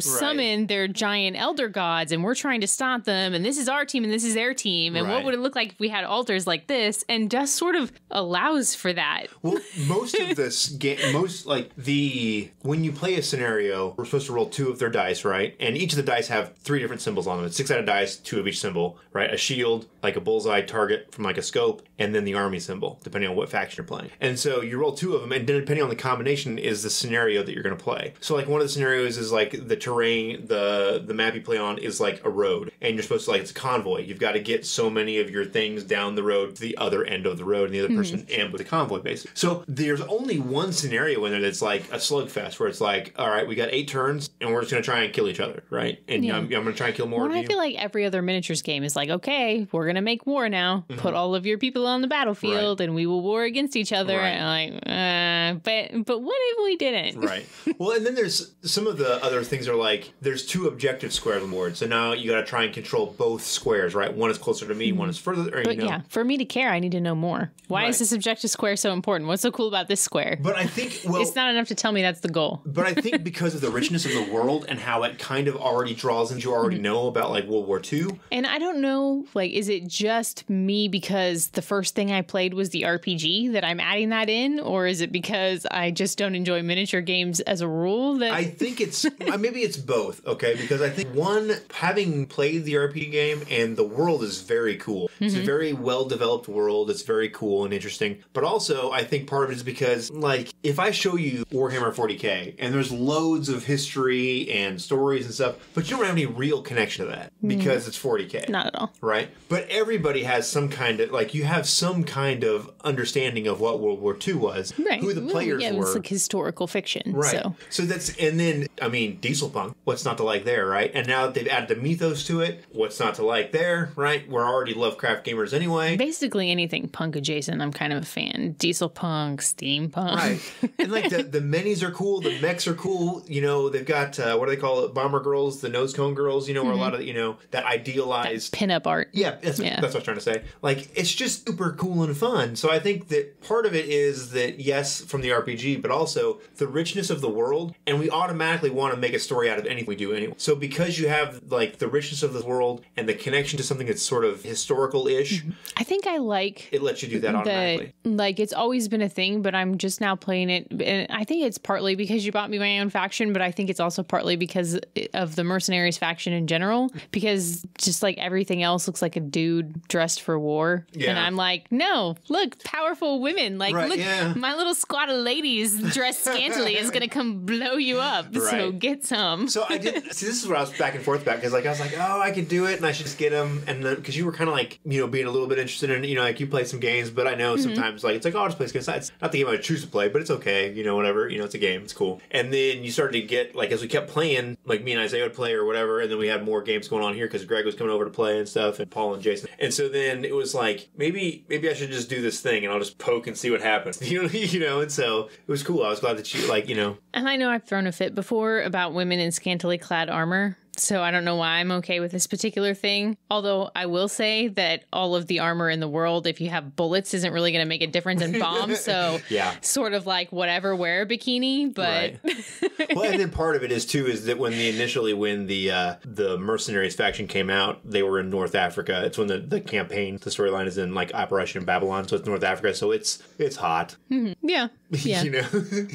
Speaker 2: summon their giant elder gods, and we're trying to stop them, and this is our team, and this is their team, and what would it look like if we had altars like this? And Dust sort of allows for that.
Speaker 1: Well, most of this game, when you play a scenario, we're supposed to roll 2 of their dice, right? And each of the dice have 3 different symbols on them. It's 6-sided dice, 2 of each symbol, right? A shield, like a bullseye target from like a scope, and then the army symbol, depending on what faction you're playing. And so you roll 2 of them, and then depending on the combination is the scenario that you're going to play. So like one of the scenarios is like the terrain, the map you play on is like a road, and you're supposed to it's a convoy. You've got to get so many of your things down the road to the other end of the road, and the other person ambush the convoy, basically. So there's only one scenario in there that's like a slugfest, where it's like, all right, we got 8 turns, and we're just going to try and kill each other, right? right? And
Speaker 2: Yeah.
Speaker 1: I'm going to try and kill more
Speaker 2: Well,
Speaker 1: of
Speaker 2: I
Speaker 1: you.
Speaker 2: feel like every other miniatures game is like, okay, we're gonna make war now. Put all of your people on the battlefield, and we will war against each other.
Speaker 1: Right.
Speaker 2: And but what if we didn't?
Speaker 1: Right. Well, and then there's some of the other things are like there's 2 objective squares on the board, so now you got to try and control both squares, right? One is closer to me, one is further. Or,
Speaker 2: But
Speaker 1: you know.
Speaker 2: yeah, for me to care, I need to know more. Why
Speaker 1: Right.
Speaker 2: is this objective square so important? What's so cool about this square?
Speaker 1: But I think well,
Speaker 2: It's not enough to tell me that's the goal.
Speaker 1: But I think because of the richness of the world and how it kind of already draws into you already know about like World War II.
Speaker 2: And I don't know, like, is it just me because the first thing I played was the RPG that I'm adding that in? Or is it because I just don't enjoy miniature games as a rule? That
Speaker 1: I think it's maybe it's both, okay? Because I think one, having played the RPG game and the world is very cool. It's a very well developed world. It's very cool and interesting. But also, I think part of it is because, like, if I show you Warhammer 40K and there's loads of history and stories and stuff, but you don't have any real connection to that because it's 40K.
Speaker 2: not at all.
Speaker 1: Right? But everybody has some kind of, like, you have some kind of understanding of what World War II was,
Speaker 2: Right.
Speaker 1: who the
Speaker 2: Well,
Speaker 1: players
Speaker 2: yeah,
Speaker 1: were.
Speaker 2: it's like historical fiction.
Speaker 1: Right.
Speaker 2: So
Speaker 1: that's, and then, I mean, Diesel Punk, what's not to like there, right? And now that they've added the mythos to it, what's not to like there, right? We're already Lovecraft gamers anyway.
Speaker 2: basically anything punk adjacent, I'm kind of a fan. Diesel punk, steampunk.
Speaker 1: Right. And like the minis are cool, the mechs are cool, you know, they've got, what do they call it? Bomber girls, the nose cone girls, you know, or a lot of, you know, that idealized.
Speaker 2: Pinup art.
Speaker 1: Yeah, that's what I was trying to say. Like, it's just super cool and fun. So I think that part of it is that, yes, from the RPG, but also the richness of the world, and we automatically want to make a story out of anything we do anyway. So because you have, like, the richness of the world and the connection to something that's sort of historical-ish,
Speaker 2: I think I like
Speaker 1: it lets you do that automatically.
Speaker 2: like it's always been a thing, but I'm just now playing it. And I think it's partly because you bought me my own faction, but I think it's also partly because of the mercenaries faction in general, because just like everything else looks like a dude dressed for war.
Speaker 1: Yeah.
Speaker 2: And I'm like, no, look, powerful women. Like,
Speaker 1: Right,
Speaker 2: look,
Speaker 1: yeah.
Speaker 2: my little squad of ladies dressed scantily is going to come blow you up. So
Speaker 1: Right.
Speaker 2: get some.
Speaker 1: So I did. See, this is where I was back and forth about, because like I was like, oh, I could do it, and I should just get them, and then because you were kind of like, you know, being a little bit interested in, you know, like you play some games, but I know sometimes like it's like, oh, I'll just play some games. It's not the game I would choose to play, but it's okay, you know, whatever, you know, it's a game, it's cool. And then you started to get like, as we kept playing, like me and Isaiah would play or whatever, and then we had more games going on here because Greg was coming over to play and stuff, and Paul and Jason. And so then it was like, maybe I should just do this thing, and I'll just poke and see what happens, you know. And so it was cool. I was glad that you like, you know.
Speaker 2: And I know I've thrown a fit before about women in scantily clad armor, so I don't know why I'm okay with this particular thing. Although I will say that all of the armor in the world, if you have bullets, isn't really going to make a difference in bombs. So
Speaker 1: Yeah.
Speaker 2: sort of like whatever, wear a bikini. But
Speaker 1: Right. Well, and then part of it is too is that when the mercenaries faction came out, they were in North Africa. It's when the campaign, the storyline is in like Operation Babylon, so it's North Africa, so it's hot.
Speaker 2: yeah. Yeah.
Speaker 1: You know.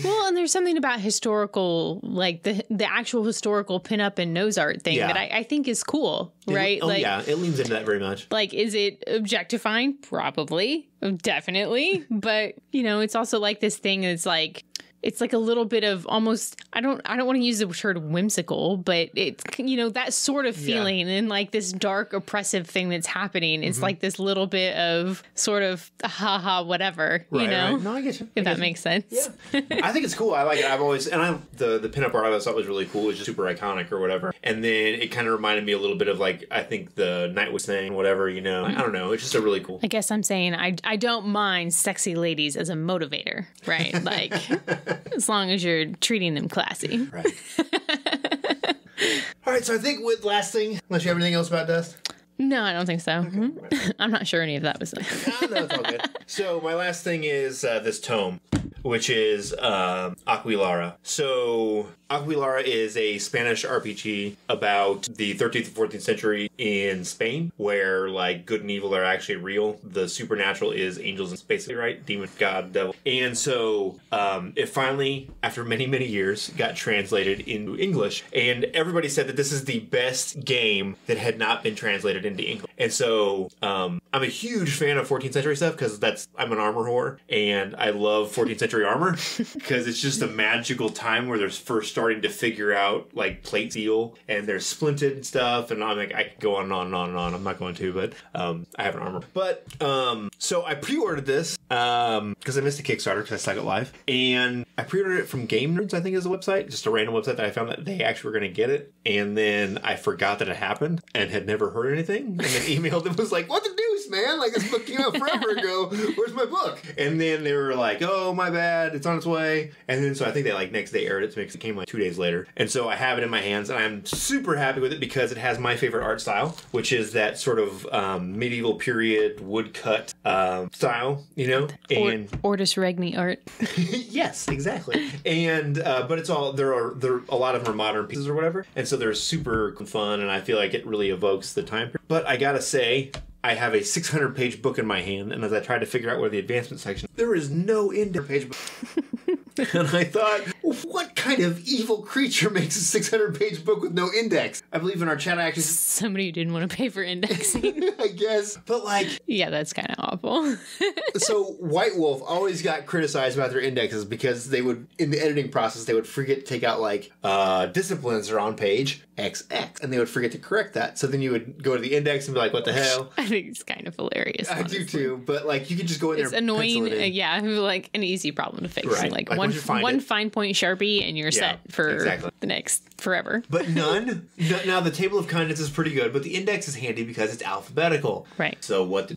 Speaker 2: Well, and there's something about historical, like the actual historical pinup and nose art thing
Speaker 1: Yeah.
Speaker 2: that I think is cool, right?
Speaker 1: Oh
Speaker 2: like,
Speaker 1: yeah, it leans into that very much.
Speaker 2: Like, is it objectifying? Probably. Definitely. But, you know, it's also like this thing that's like, it's like a little bit of almost, I don't want to use the word whimsical, but it's, you know, that sort of feeling and like this dark oppressive thing that's happening. It's like this little bit of sort of haha whatever, you know?
Speaker 1: Right. No, I get you.
Speaker 2: If that makes sense.
Speaker 1: Yeah. I think it's cool. I like it. I've always, and the pinup art I always thought was really cool. It was just super iconic or whatever. And then it kind of reminded me a little bit of like, I think the Night was saying whatever, you know. I don't know. It's just a really cool.
Speaker 2: I guess I'm saying I don't mind sexy ladies as a motivator, right? Like, as long as you're treating them classy.
Speaker 1: Right. All right, so I think with last thing, unless you have anything else about Dust?
Speaker 2: No, I don't think so. I'm not sure any of that was.
Speaker 1: No, it's all good. So my last thing is this tome, which is Aguilara. So Aguilara is a Spanish RPG about the 13th and 14th century in Spain, where like good and evil are actually real. The supernatural is angels and space, right? Demon, god, devil. And so it finally, after many, many years, got translated into English. And everybody said that this is the best game that had not been translated into English. And so I'm a huge fan of 14th century stuff because I'm an armor whore and I love 14th century century armor because it's just a magical time where they're first starting to figure out like plate steel and they're splinted and stuff. And I'm like, I could go on and on and on and on. I'm not going to, but I have an armor. But so I pre-ordered this because I missed a Kickstarter because I suck at live, and I pre-ordered it from Game Nerds, I think is the website, just a random website that I found that they actually were going to get it, and then I forgot that it happened and had never heard anything, and then emailed them was like, what the deuce, man? Like, this book came out forever ago. Where's my book? And then they were like, oh, my bad, it's on its way. And then so I think they like next day aired it, so it came like 2 days later, and so I have it in my hands, and I'm super happy with it because it has my favorite art style, which is that sort of medieval period woodcut style, you know, and
Speaker 2: Ortis Regni art.
Speaker 1: yes, exactly. And but it's all there are a lot of them are modern pieces or whatever, and so they're super fun, and I feel like it really evokes the time period. But I gotta say, I have a 600-page book in my hand, and as I tried to figure out where the advancement section, there is no index page book. And I thought, what kind of evil creature makes a 600-page book with no index? I believe in our chat actually...
Speaker 2: Somebody who didn't want to pay for indexing.
Speaker 1: I guess. But like...
Speaker 2: Yeah, that's kind of awful.
Speaker 1: So White Wolf always got criticized about their indexes because they would, in the editing process, they would forget to take out like, disciplines are on page XX, and they would forget to correct that. So then you would go to the index and be like, what the hell?
Speaker 2: I think it's kind of hilarious.
Speaker 1: I do too, but like you could just go in there and
Speaker 2: annoying.
Speaker 1: pencil it in.
Speaker 2: Yeah, like an easy problem to fix.
Speaker 1: Right.
Speaker 2: Like
Speaker 1: Like,
Speaker 2: one fine point Sharpie and you're set for the next forever.
Speaker 1: But none. Now the table of contents is pretty good, but the index is handy because it's alphabetical.
Speaker 2: Right.
Speaker 1: So what?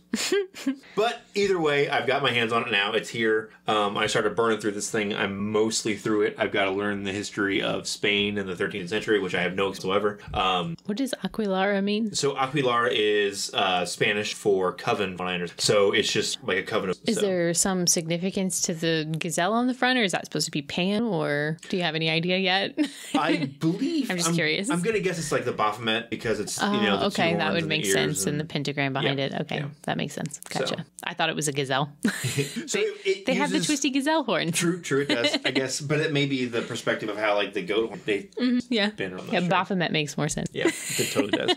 Speaker 1: But either way, I've got my hands on it now. It's here. I started burning through this thing. I'm mostly through it. I've got to learn the history of Spain in the 13th century, which I have no whatsoever.
Speaker 2: What does Aguilara mean?
Speaker 1: So Aguilara is Spanish for coven, what I understand. So it's just like a coven.
Speaker 2: Is there some significance to the gazelle on the front, or is that supposed to be Pan, or do you have any idea yet?
Speaker 1: I believe.
Speaker 2: I'm just curious.
Speaker 1: I'm going to guess it's like the Baphomet because it's, you know, the
Speaker 2: okay,
Speaker 1: two
Speaker 2: that would
Speaker 1: horns
Speaker 2: make
Speaker 1: and the ears
Speaker 2: sense, and the pentagram behind it. Okay, that makes sense. Gotcha.
Speaker 1: So.
Speaker 2: I thought it was a gazelle.
Speaker 1: So
Speaker 2: they have the twisty gazelle horn.
Speaker 1: True, it does, I guess. But it may be the perspective of how, like, the goat horn, they
Speaker 2: yeah.
Speaker 1: spin.
Speaker 2: Yeah, sure. Baphomet makes more sense.
Speaker 1: Yeah, it totally does.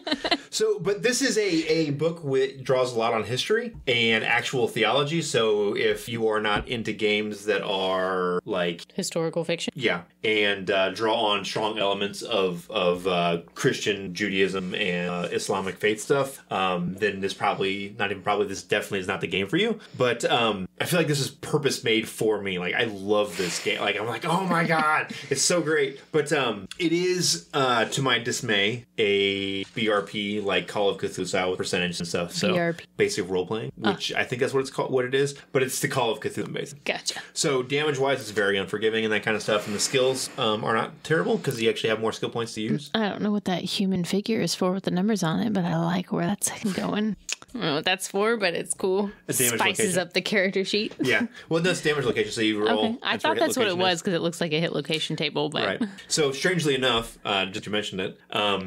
Speaker 1: So, but this is a book which draws a lot on history and actual theology. So if you are not into games that are, like...
Speaker 2: historical fiction?
Speaker 1: Yeah, and draw on strong elements of Christian Judaism and Islamic faith stuff, then this this definitely is not the game for you. But I feel like this is purpose made for me. Like, I love this game. Like, I'm like, oh my god, it's so great. But it is, to my dismay, a BRP like Call of Cthulhu style with percentage and stuff. So
Speaker 2: BRP.
Speaker 1: Basic role playing, which I think that's what it's called, what it is. But it's the Call of Cthulhu basically.
Speaker 2: Gotcha.
Speaker 1: So damage wise, it's very unforgiving and that kind of stuff. And the skills are not terrible because you actually have more skill points to use.
Speaker 2: I don't know what that human figure is for with the numbers on it, but I like where that's going. I don't know what that's for, but it's cool. Spices
Speaker 1: location.
Speaker 2: Up the character sheet.
Speaker 1: Yeah. Well, that's damage location, so you roll.
Speaker 2: Okay. I thought that's what it was because it looks like a hit location table. But
Speaker 1: right. So, strangely enough, just to mention it,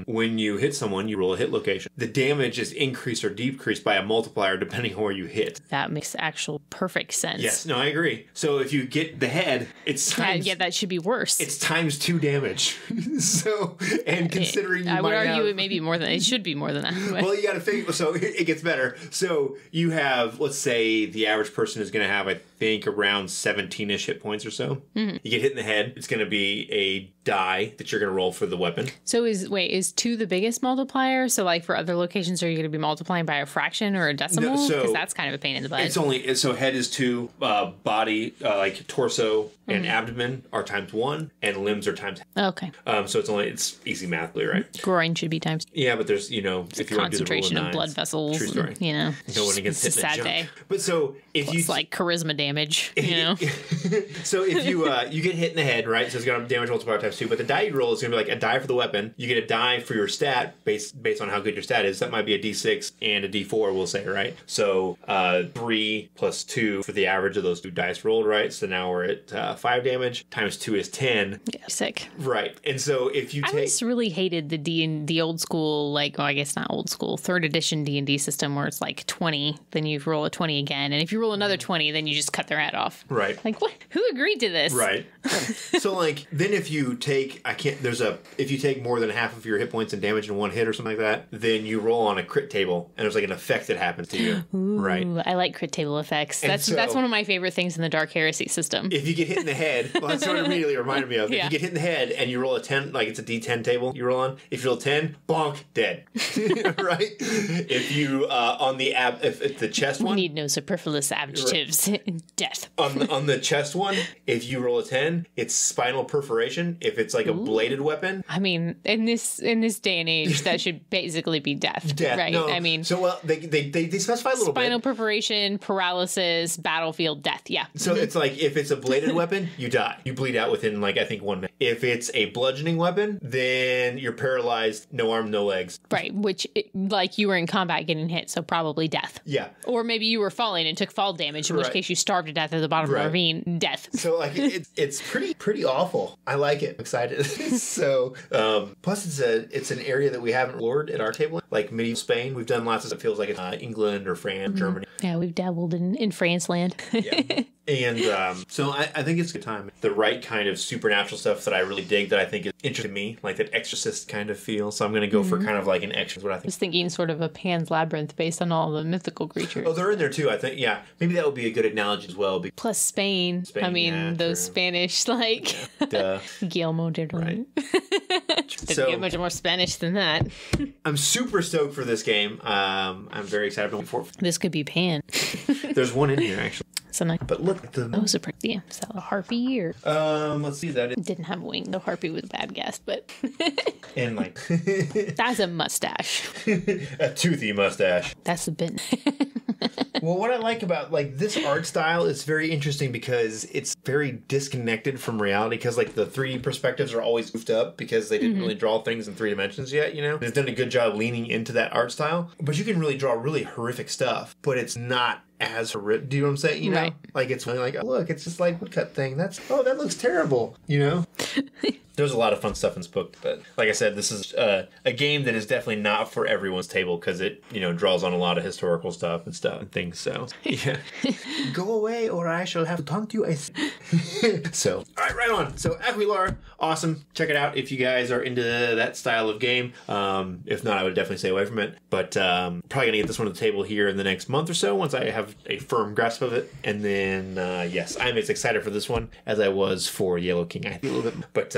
Speaker 1: when you hit someone, you roll a hit location. The damage is increased or decreased by a multiplier depending on where you hit.
Speaker 2: That makes actual perfect sense.
Speaker 1: Yes. No, I agree. So, if you get the head, it's times...
Speaker 2: Yeah, that should be worse.
Speaker 1: It's times 2 damage. So, and considering
Speaker 2: I would argue it may be more than... It should be more than that. But.
Speaker 1: Well, you got to figure... So, it gets better. So you have, let's say the average person is going to have, I think, around 17-ish hit points or so. Mm-hmm. You get hit in the head, it's going to be a die that you're going to roll for the weapon. So
Speaker 2: is 2 the biggest multiplier? So like for other locations, are you going to be multiplying by a fraction or a decimal? Because that's kind of a pain in the butt.
Speaker 1: It's only, so head is 2, body, like torso and abdomen are times 1, and limbs are times.
Speaker 2: Okay.
Speaker 1: So it's easy math, right?
Speaker 2: Groin should be times.
Speaker 1: Yeah, but there's, if you want to do the
Speaker 2: concentration of blood vessels.
Speaker 1: True story. No one gets hit in the junk. Day. But so if
Speaker 2: plus, like charisma damage,
Speaker 1: So if you get hit in the head, right? So it's got a damage multiplier times 2, but the die you roll is going to be like a die for the weapon. You get a die for your stat based on how good your stat is. That might be a D6 and a D4, we'll say, right? So 3 plus 2 for the average of those 2 dice rolled, right? So now we're at 5 damage times 2 is 10.
Speaker 2: Yeah, sick.
Speaker 1: Right. And so if you take...
Speaker 2: I just really hated the old school, like, well, I guess not old school, 3rd edition D&D system where it's like 20, then you roll a 20 again. And if you roll another 20, then you just cut their head off.
Speaker 1: Right.
Speaker 2: Like, what? Who agreed to this?
Speaker 1: Right. So, like, then if you take, if you take more than half of your hit points and damage in one hit or something like that, then you roll on a crit table, and there's like an effect that happens to you.
Speaker 2: Ooh,
Speaker 1: right.
Speaker 2: I like crit table effects.
Speaker 1: And
Speaker 2: That's one of my favorite things in the Dark Heresy system.
Speaker 1: If you get hit in the head, well, that's what it immediately reminded me of.
Speaker 2: Yeah.
Speaker 1: If you get hit in the head and you roll a 10, like it's a D10 table you roll on, if you roll 10, bonk, dead. Right? If you, if the chest
Speaker 2: We
Speaker 1: one.
Speaker 2: need no superfluous adjectives. Death.
Speaker 1: On the chest one, if you roll a 10, it's spinal perforation. If it's like a bladed weapon.
Speaker 2: I mean, in this day and age, that should basically be death.
Speaker 1: Death.
Speaker 2: Right?
Speaker 1: No.
Speaker 2: I mean,
Speaker 1: so well, they specify a little
Speaker 2: spinal
Speaker 1: bit.
Speaker 2: perforation, paralysis, battlefield death. Yeah.
Speaker 1: So it's like if it's a bladed weapon, you die. You bleed out within like I think 1 minute. If it's a bludgeoning weapon, then you're paralyzed, no arm, no legs.
Speaker 2: Right. Which, like, you were in combat getting hit, so probably death.
Speaker 1: Yeah.
Speaker 2: Or maybe you were falling and took fall damage, in which case you starved to death at the bottom of the ravine. Death.
Speaker 1: So like it's pretty awful. I like it. I'm excited. So plus it's an area that we haven't explored at our table, like medieval Spain. We've done lots of. It feels like it's England or France, Germany.
Speaker 2: Yeah, we've dabbled in France land.
Speaker 1: Yeah. And so I think it's a good time. The right kind of supernatural stuff that I really dig, that I think is interesting to me, like that Exorcist kind of feel. So I'm going to go for kind of like an Exorcist, what I
Speaker 2: I
Speaker 1: think.
Speaker 2: was thinking sort of a Pan's Labyrinth based on all the mythical creatures.
Speaker 1: Oh, they're in there too, I think. Yeah. Maybe that would be a good analogy as well.
Speaker 2: Plus Spain. I mean,
Speaker 1: yeah,
Speaker 2: those
Speaker 1: true.
Speaker 2: Spanish, like,
Speaker 1: Duh.
Speaker 2: Guillermo del Toro.
Speaker 1: Right.
Speaker 2: Didn't
Speaker 1: So-
Speaker 2: get much more Spanish than that.
Speaker 1: I'm super stoked for this game. I'm very excited for
Speaker 2: This could be Pan.
Speaker 1: it. There's one in here, actually.
Speaker 2: So nice.
Speaker 1: But look at the...
Speaker 2: Those are pretty. Yeah, is that a harpy or
Speaker 1: let's see that.
Speaker 2: didn't have a wing? The harpy was a bad guess, but
Speaker 1: And like
Speaker 2: that's a mustache.
Speaker 1: a toothy mustache.
Speaker 2: That's a bit.
Speaker 1: Well, what I like about like this art style is very interesting because it's very disconnected from reality, because like the 3D perspectives are always goofed up because they didn't really draw things in 3 dimensions yet, you know? They've done a good job leaning into that art style, but you can really draw really horrific stuff, but it's not as horrific. Do you know what I'm saying? You know?
Speaker 2: Right.
Speaker 1: Like it's really like, oh, look, it's just like woodcut thing. That looks terrible, you know? There's a lot of fun stuff in this book, but like I said, this is a game that is definitely not for everyone's table because it, draws on a lot of historical stuff and things. So yeah, go away or I shall have to taunt you. So all right on. So Aguilara, awesome. Check it out if you guys are into that style of game. If not, I would definitely stay away from it. But probably gonna get this one to the table here in the next month or so once I have a firm grasp of it. And then yes, I'm as excited for this one as I was for Yellow King. I think a little bit, but.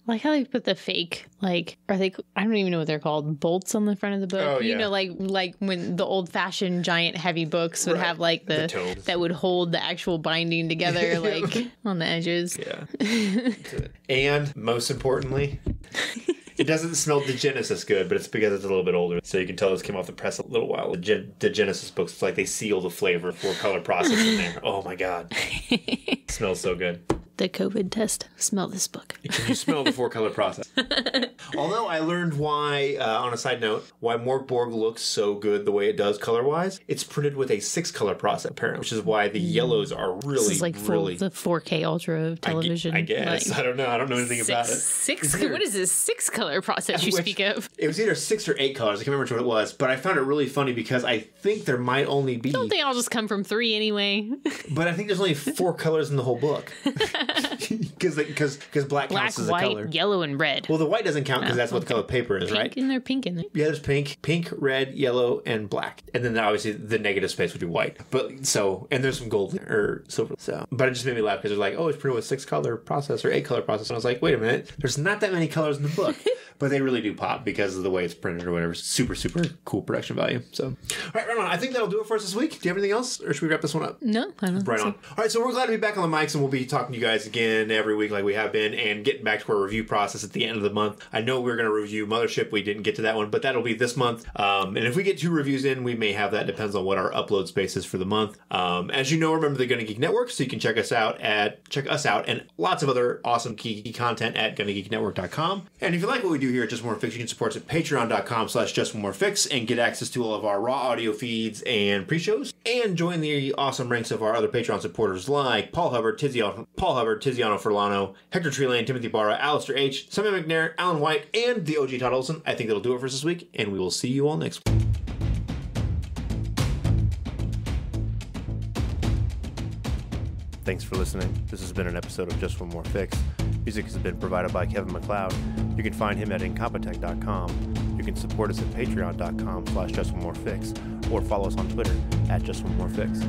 Speaker 2: Like how they put the fake, like, are they, I don't even know what they're called, bolts on the front of the book.
Speaker 1: Oh,
Speaker 2: You
Speaker 1: yeah.
Speaker 2: know, like when the old fashioned giant heavy books would
Speaker 1: Right.
Speaker 2: have like
Speaker 1: The tomes.
Speaker 2: that would hold the actual binding together, like on the edges.
Speaker 1: Yeah. And most importantly, it doesn't smell the Genesis good, but it's because it's a little bit older. So you can tell this came off the press a little while. The Genesis books, it's like they seal the flavor for color process in there. Oh my God. It smells so good.
Speaker 2: The COVID test. Smell this book.
Speaker 1: Can you smell the 4-color process? Although I learned why, on a side note, why Morkborg looks so good the way it does color-wise. It's printed with a 6-color process, apparently, which is why the yellows are really,
Speaker 2: This is like
Speaker 1: really...
Speaker 2: the 4K ultra of television.
Speaker 1: I guess.
Speaker 2: Like,
Speaker 1: I don't know. I don't know anything about it.
Speaker 2: Six.
Speaker 1: It's either-
Speaker 2: What is this 6-color process you
Speaker 1: Which-
Speaker 2: speak of?
Speaker 1: It was either 6 or 8 colors. I can't remember which one it was, but I found it really funny because I think there might only be...
Speaker 2: Don't they all just come from 3 anyway?
Speaker 1: But I think there's only 4 colors in the whole book. Because black
Speaker 2: Black,
Speaker 1: counts as a
Speaker 2: white,
Speaker 1: color.
Speaker 2: yellow, and red.
Speaker 1: Well, the white doesn't count because that's what the color paper is,
Speaker 2: Pink,
Speaker 1: right?
Speaker 2: and they're pink in there.
Speaker 1: Yeah, there's pink, red, yellow, and black. And then obviously the negative space would be white. But so, and there's some gold or silver. So, but it just made me laugh because they're like, oh, it's printed with 6-color process or 8-color process. And I was like, wait a minute, there's not that many colors in the book. But they really do pop because of the way it's printed or whatever. Super, super cool production value. So, all right on. I think that'll do it for us this week. Do you have anything else? Or should we wrap this one up?
Speaker 2: No, I don't
Speaker 1: Right
Speaker 2: think
Speaker 1: on. All right, so we're glad to be back on the mics, and we'll be talking to you guys again every week like we have been, and getting back to our review process at the end of the month. I know we're going to review Mothership. We didn't get to that one, but that'll be this month. And if we get 2 reviews in, we may have that. Depends on what our upload space is for the month. As you know, remember the Gonna Geek Network, so you can check us out and lots of other awesome geeky content at GonnaGeekNetwork.com. And if you like what we do here at Just More Fix, you can support us at Patreon.com/JustOneMoreFix and get access to all of our raw audio feeds and pre-shows, and join the awesome ranks of our other Patreon supporters like Paul Hubbard, Tiziano Furlano, Hector Treelane, Timothy Barra, Alistair H., Samuel McNair, Alan White, and the OG Todd Olson. I think that'll do it for us this week, and we will see you all next week. Thanks for listening. This has been an episode of Just One More Fix. Music has been provided by Kevin MacLeod. You can find him at incompetech.com. You can support us at patreon.com/justonemorefix or follow us on Twitter at Just One More Fix.